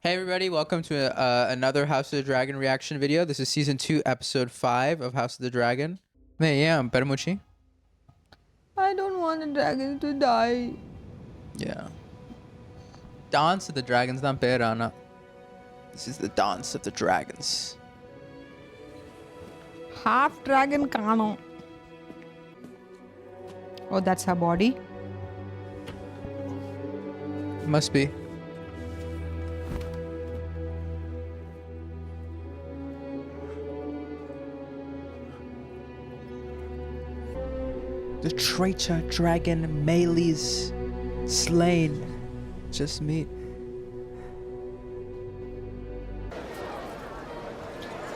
Hey everybody, welcome to another House of the Dragon reaction video. This is season 2, episode 5 of House of the Dragon. Yeah, Permuchi. I don't want the dragon to die. Yeah. Dance of the Dragons, not Perana. This is the dance of the dragons. Half dragon kano. Oh, that's her body. Must be. The traitor dragon Meleys slain. Just meet.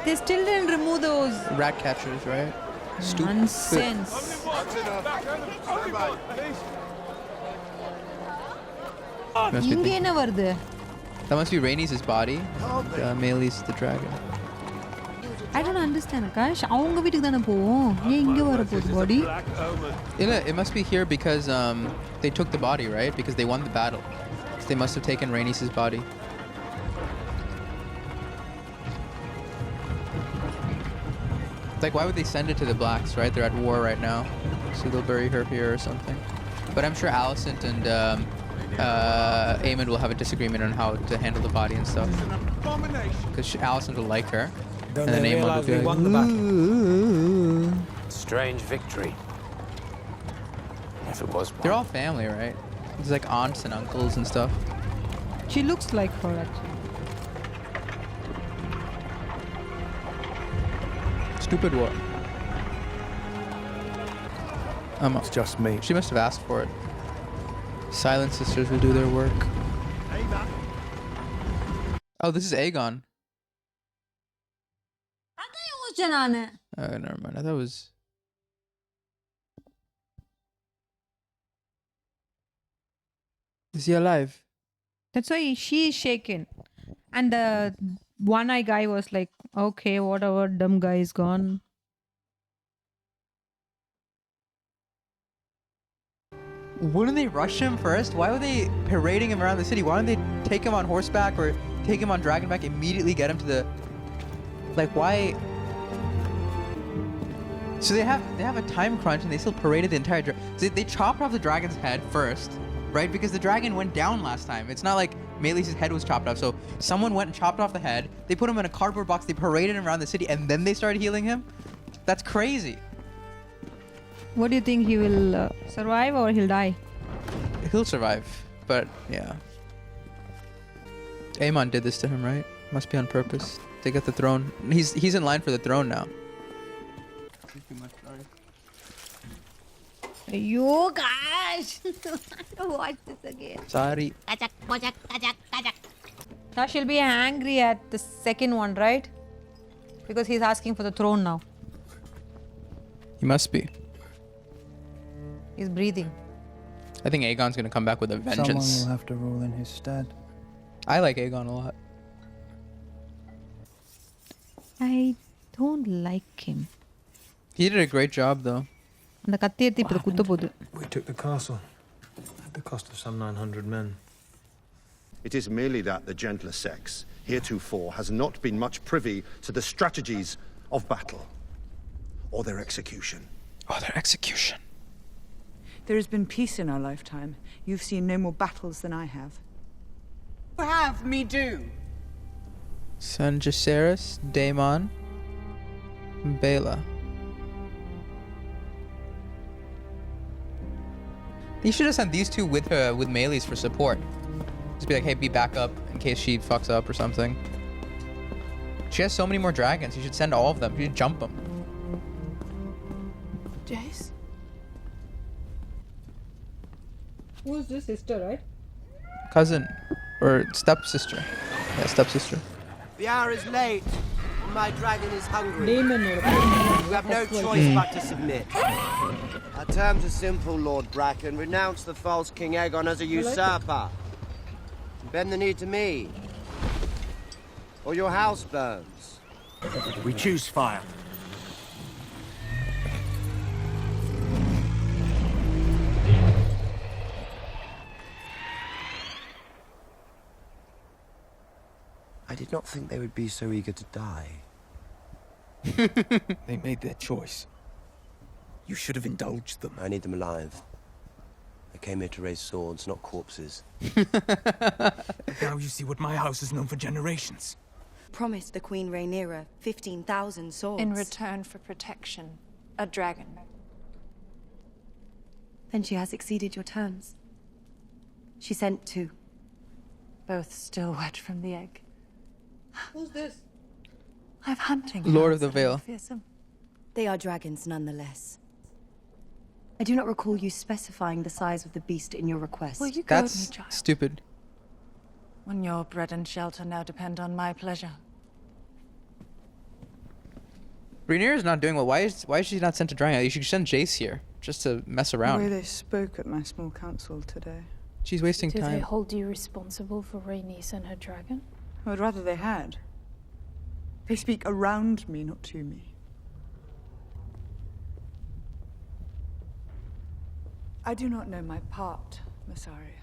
They still didn't remove those. Rat catchers, right? Stupid. Nonsense. Must be இங்க thinking- என்ன வருது? That must be Rhaenys' body. Meleys the dragon. I don't understand, Akash. அவங்க வீட்டுக்கு தானே போவோம். ஏன் இங்க வர போகுது body? It must be here because they took the body, right? Because they won the battle. So they must have taken Rhaenys' body. Like, why would they send it to the Blacks, right? They're at war right now. So they'll bury her here or something. But I'm sure Alicent and Aemond will have a disagreement on how to handle the body and stuff. Because Alicent will like her. Don't And then they Aemond will realise be we like, won the battle? "Ooh." Strange victory. If it was one. They're all family, right? It's like aunts and uncles and stuff. She looks like her actually. Stupid what? It's just me. She must have asked for it. Silent Sisters will do their work. Oh, this is Aegon. Oh, never mind. I thought it was... Is he alive? That's why she is shaken. And the one-eye guy was like, okay, whatever, dumb guy is gone. Wouldn't they rush him first? Why were they parading him around the city? Why don't they take him on horseback or take him on dragonback, immediately get him to the... Like, why... So they have a time crunch and they still paraded the entire... They chopped off the dragon's head first, right? Because the dragon went down last time. It's not like Meleys' head was chopped off. So someone went and chopped off the head. They put him in a cardboard box. They paraded him around the city and then they started healing him? That's crazy. What do you think, he will survive or he'll die? He'll survive, but yeah. Aemon did this to him, right? Must be on purpose. They got the throne. He's in line for the throne now. You gosh! Watch this again. Sorry. Now she'll be angry at the second one, right? Because he's asking for the throne now. He must be. He's breathing. I think Aegon's gonna come back with a vengeance. Someone will have to rule in his stead. I like Aegon a lot. I don't like him. He did a great job though. அந்த கத்தி எடுத்து இப்ப குத்த போகுது. We took the castle at the cost of some 900 men. It is merely that the gentler sex, heretofore, has not been much privy to the strategies of battle or their execution. Oh, their execution. There has been peace in our lifetime. You've seen no more battles than I have. Have me do. Son Jacaerys, Daemon, Baela. He should have sent these two with Meleys for support. Just be like, hey, be back up in case she fucks up or something. She has so many more dragons. You should send all of them. You should jump them. Jace? Who's this sister, right? Cousin. Or stepsister. Yeah, stepsister. The hour is late. My dragon is hungry. Damon. You have no choice but to submit. Our terms are simple, Lord Bracken. Renounce the false King Aegon as a usurper. Bend the knee to me. Or your house burns. We choose fire. I did not think they would be so eager to die. They made their choice. You should have indulged them. I need them alive. I came here to raise swords, not corpses. Now you see what my house has known for generations. Promised the Queen Rhaenyra 15,000 swords. In return for protection, a dragon. Then she has exceeded your terms. She sent 2. Both still wet from the egg. Who's this? I've hunting. Lord of the hounds that are Vale. fearsome. They are dragons nonetheless. I do not recall you specifying the size of the beast in your request. Will you go with That's me, child? stupid. When your bread and shelter now depend on my pleasure. Rhaenyra's not doing well. Why is she not sent to Dragon? You should send Jace here just to mess The way around. they spoke at my small council today. She's wasting Do they time. hold you responsible for Rhaenys and her dragon? I would rather they had. They speak around me, not to me. I do not know my part, Massaria.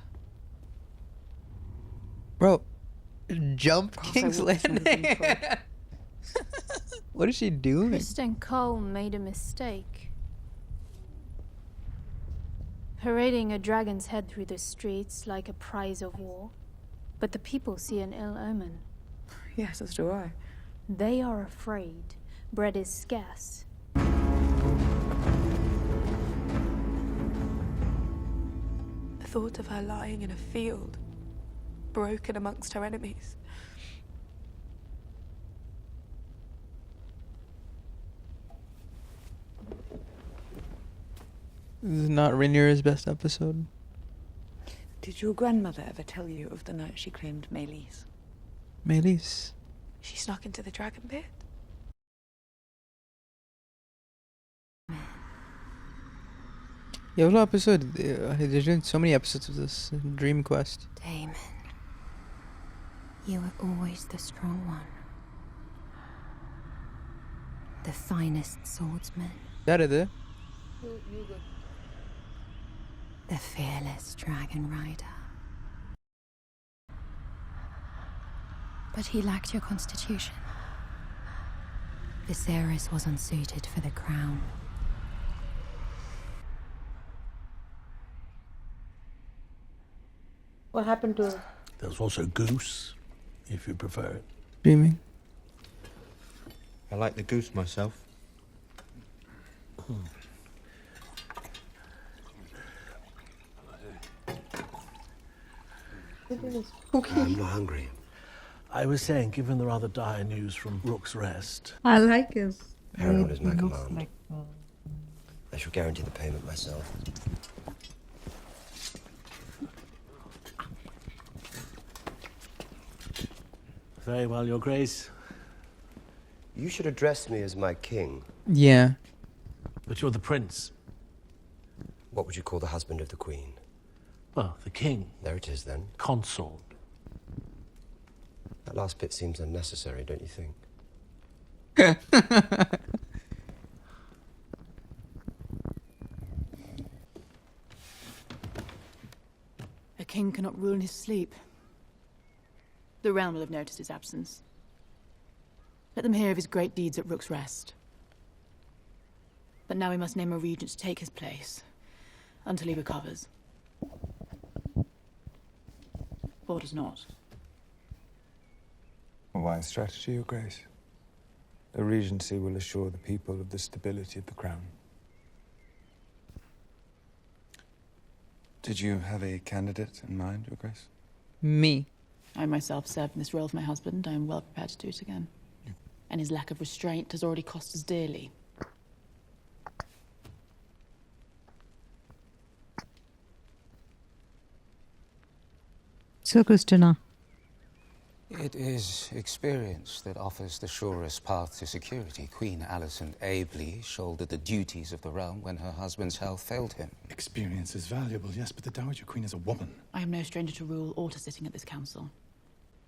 Bro, jump Perhaps I King's walked some of them Landing. forward. What is she doing? Kristen Cole made a mistake. Parading a dragon's head through the streets like a prize of war. But the people see an ill omen. Yes, as do I. They are afraid. Bread is scarce. The thought of her lying in a field, broken amongst her enemies. This is not Rhaenyra's best episode. Did your grandmother ever tell you of the night she claimed Meleys? Meleys. She snuck into the dragon pit. Yeah, what episode? They're doing so many episodes of this Dream Quest. Damon, you were always the strong one. The finest swordsman. That is it. The fearless dragon rider. But he lacked your constitution. Viserys was unsuited for the crown. What happened to her? There's also Goose, if you prefer it. Dreaming. I like the goose myself. I'm not hungry. I was saying, given the rather dire news from Rook's Rest, I like his. Herald is my command. I shall guarantee the payment myself. very well, Your Grace. You should address me as my king. Yeah. But you're the prince. What would you call the husband of the queen? Well, the king. There it is, then. Consort. That last bit seems unnecessary, don't you think? A king cannot rule in his sleep. The realm will have noticed his absence. Let them hear of his great deeds at Rook's Rest. But now we must name a regent to take his place, until he recovers. Or does not. A wise strategy, Your Grace. A regency will assure the people of the stability of the crown. Did you have a candidate in mind, Your Grace? Me. I myself served in this role for my husband. I am well prepared to do it again. And his lack of restraint has already cost us dearly. So, Christina. It is experience that offers the surest path to security. Queen Alicent ably shouldered the duties of the realm when her husband's health failed him. Experience is valuable, yes, but the Dowager Queen is a woman. I am no stranger to rule or to sitting at this council.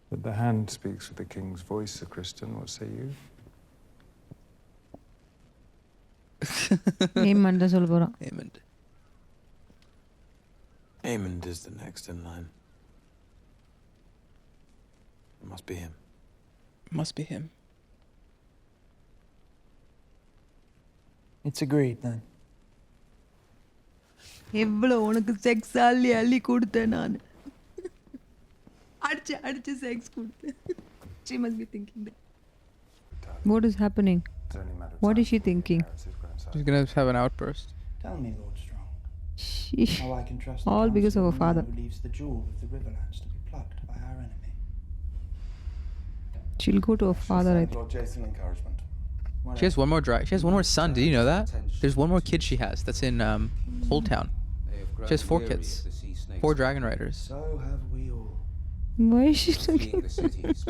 But the hand speaks with the king's voice, Sir Kristen. What say you? Aemond சொல்ல போறான். Aemond. Aemond is the next in line. It must be him. Must be him. It's agreed then. எவ்வளோ உனக்கு sex அள்ளி அள்ளி கொடுத்தேன் நான் அடிச்சு sex கொடுத்தேன். She must be thinking that. What is happening? What is she thinking? She's gonna have an outburst. Tell me, Lord Strong, She, how I can trust all the because of her counsel father. who leaves the jewel of the Riverlands to be plucked by our enemy. She'll go to her father, I think. Lord Jason encouragement. She has one more she has one more son. Did you know that? There's one more kid she has. That's in Old Town. She has 4 kids. 4 dragon riders. So have we all. Why is she looking?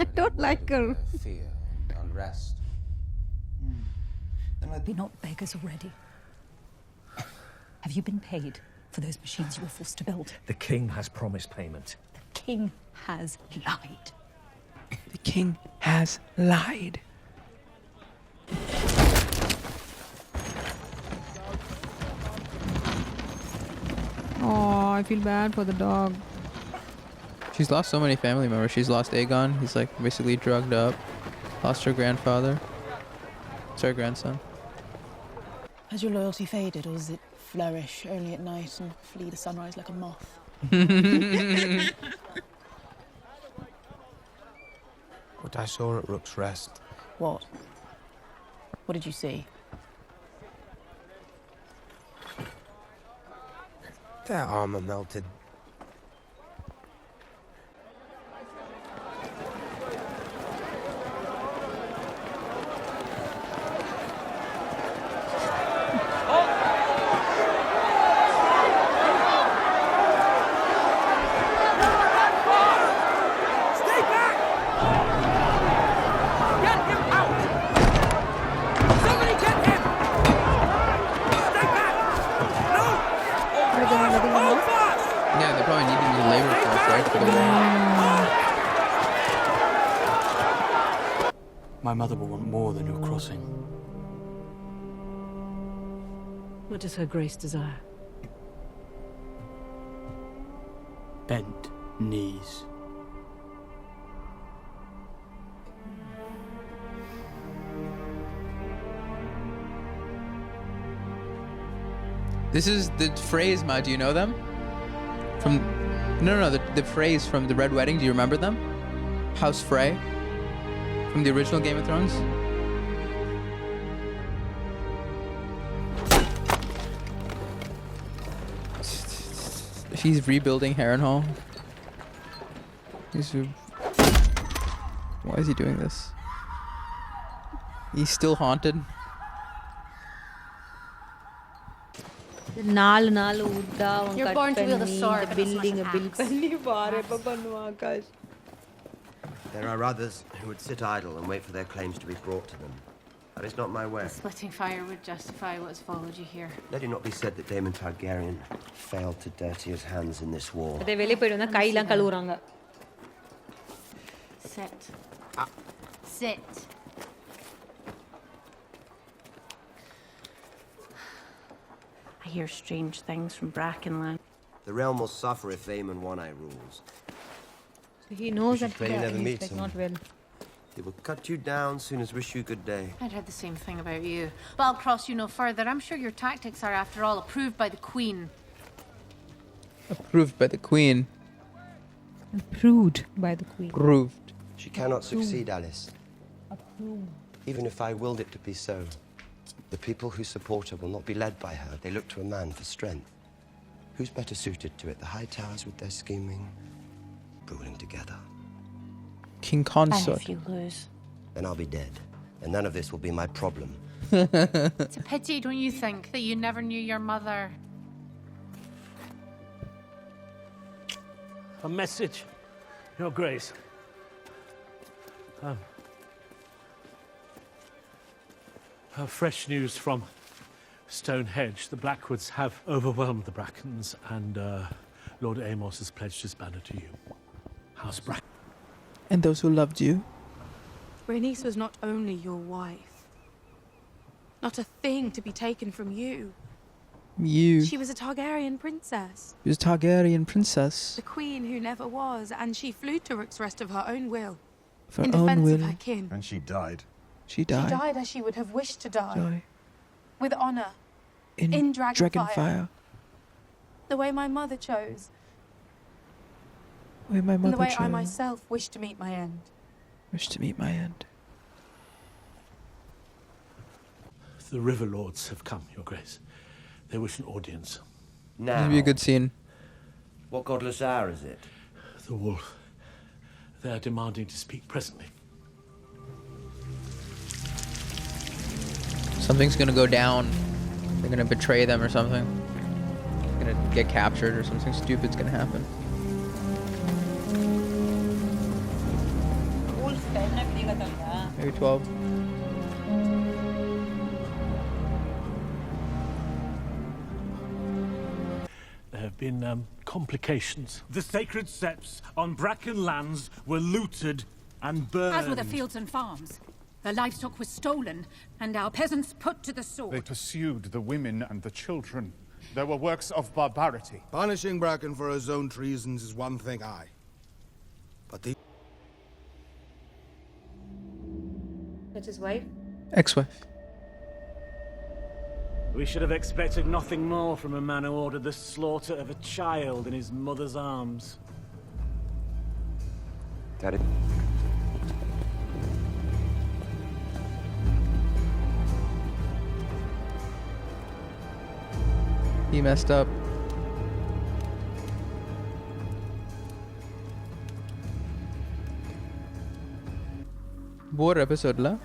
I don't like her. Fear and unrest. We're not beggars already. Have you been paid for those machines you were forced to build? The king has promised payment. The king has lied. The king has lied. Oh, I feel bad for the dog. She's lost so many family members. She's lost Aegon. He's like basically drugged up. Lost her grandfather. Sorry, grandson. Has your loyalty faded, or does it flourish only at night and flee the sunrise like a moth? What I saw at Rook's Rest. What? What did you see? Their armor melted. Yeah, they're probably needing the labor force, right? For the war. My mother will want more than your crossing. What does her grace desire? Bent knees. This is the Freys, do you know them? From no, the Freys from the Red Wedding. Do you remember them? House Frey from the original Game of Thrones. He's rebuilding Harrenhal. Why is he doing this? He's still haunted. நாலு உட்டா அவன் You're cut born to wield a பண்ணி sword, இந்த but it's building like an bill axe. பண்ணி பாரு எப்ப பண்ணுவான் Akash. There are others who would sit idle and wait for their claims to be brought to them. That is not my way. Splitting fire would justify what has followed you here. Let it not be said that Daemon Targaryen failed to dirty his hands in this war. அதே வெளிய போய்ட்டு வந்தா கையெல்லாம் கழுவுறாங்க. Sit. Sit. I hear strange things from Brackenland. The realm will suffer if Aemon One-Eye rules. So he knows You that should pray you never he's meet like him. not well. He will cut you down soon as wish you good day. I'd heard the same thing about you. But I'll cross you no further. I'm sure your tactics are, after all, approved by the Queen. Approved by the Queen. Approved by the Queen. Approved. She cannot succeed, Alice. Approved. Even if I willed it to be so, the people who support her will not be led by her. They look to a man for strength. Who's better suited to it? The High Towers with their scheming, ruling together. King Consort. And if you lose. Then I'll be dead. And none of this will be my problem. It's a pity, don't you think, that you never knew your mother? A message, Your Grace. Fresh news from Stonehenge. The Blackwoods have overwhelmed the Brackens, and Lord Amos has pledged his banner to you. House Bracken. And those who loved you. Rhaenys was not only your wife, not a thing to be taken from you. You. She was a Targaryen princess. She was a Targaryen princess. The queen who never was, and she flew to Rook's Rest of her own will. For in her own defense of will. her kin. And she died. She She died. died as she would have wished to die. Joy. With honor. In Dragonfire. The way my mother chose. Where my And mother the way I chose. myself wish to meet my end. Wish to meet my end. The River Lords have come, Your Grace. They wish an audience. Now. This would be a good scene. What godless hour is it? The wolf. They are demanding to speak presently. Something's gonna go down. They're gonna betray them or something. They're gonna get captured or something stupid's gonna happen. Maybe 12. There have been complications. The sacred septs on Bracken lands were looted and burned. As were the fields and farms. Their livestock was stolen, and our peasants put to the sword. They pursued the women and the children. There were works of barbarity. Punishing Bracken for his own treasons is one thing, aye. But the... That's his wife? Ex-wife. We should have expected nothing more from a man who ordered the slaughter of a child in his mother's arms. Daddy. He messed up. Bore episode la.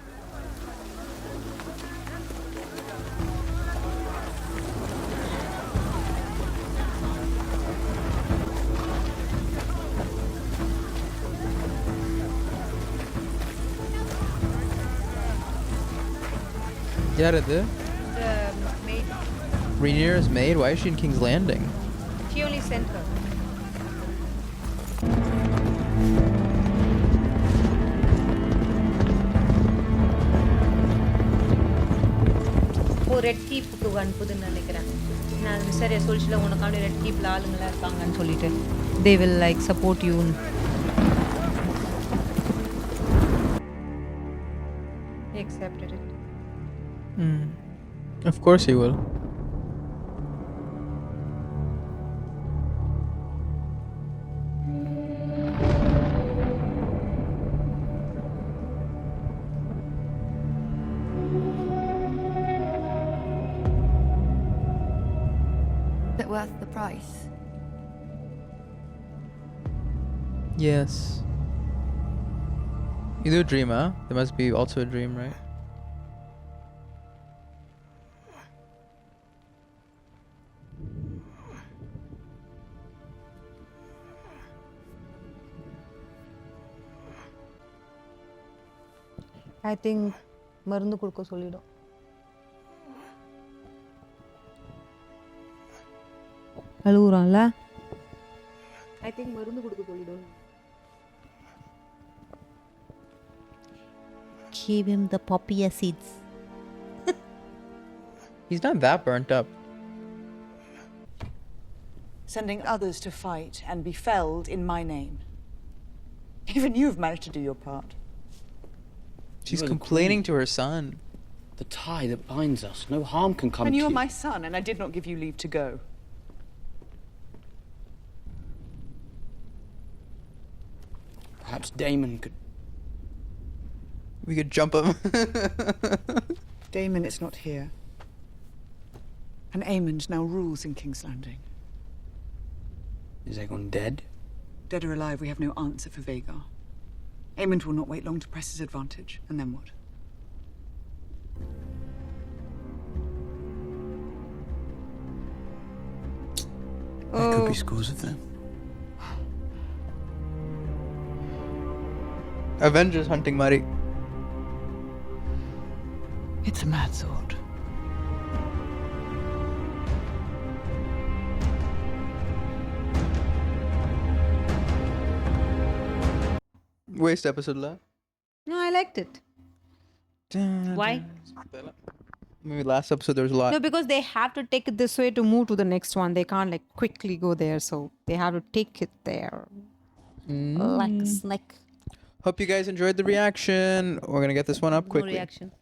Yeah, the maid. Rhaenyra's maid. Why is she in King's Landing? She only sent her. ரெட் கீப்புக்கு அனுப்புதுன்னு நினைக்கிறேன். நான் விசாரியா சொல்லிச்சுல உனக்காண்டி red கீப்ல ஆளுங்களாம் இருக்காங்கன்னு சொல்லிட்டு they will like support you. He accepted it. Of course he will. Is it worth the price? Yes. You do a dream, huh? There must be also a dream, right? I think மருந்து கொடுக்க சொல்லிடும். அழுகுறான்ல? I think மருந்து கொடுக்க சொல்லிடும். Give him the poppy seeds. He's not that burnt up. Sending others to fight and be felled in my name. Even you've managed to do your part. She's complaining to her son. The tie that binds us. No harm can come And to you you. are my son, and I did not give you leave to go. Perhaps Damon could... We could jump him. Damon is not here. And Aemond now rules in King's Landing. Is Aegon dead? Dead or alive, we have no answer for Vhagar. Aemond will not wait long to press his advantage. And then what? There could be scores of them. Avengers hunting Mari. It's a mad sword. Waste episode la. No, I liked it. Why? Maybe last episode there was a lot. No, because they have to take it this way to move to the next one. They can't like quickly go there, so they have to take it there. Like a snake. Hope you guys enjoyed the reaction. We're gonna get this one up No quickly. reaction.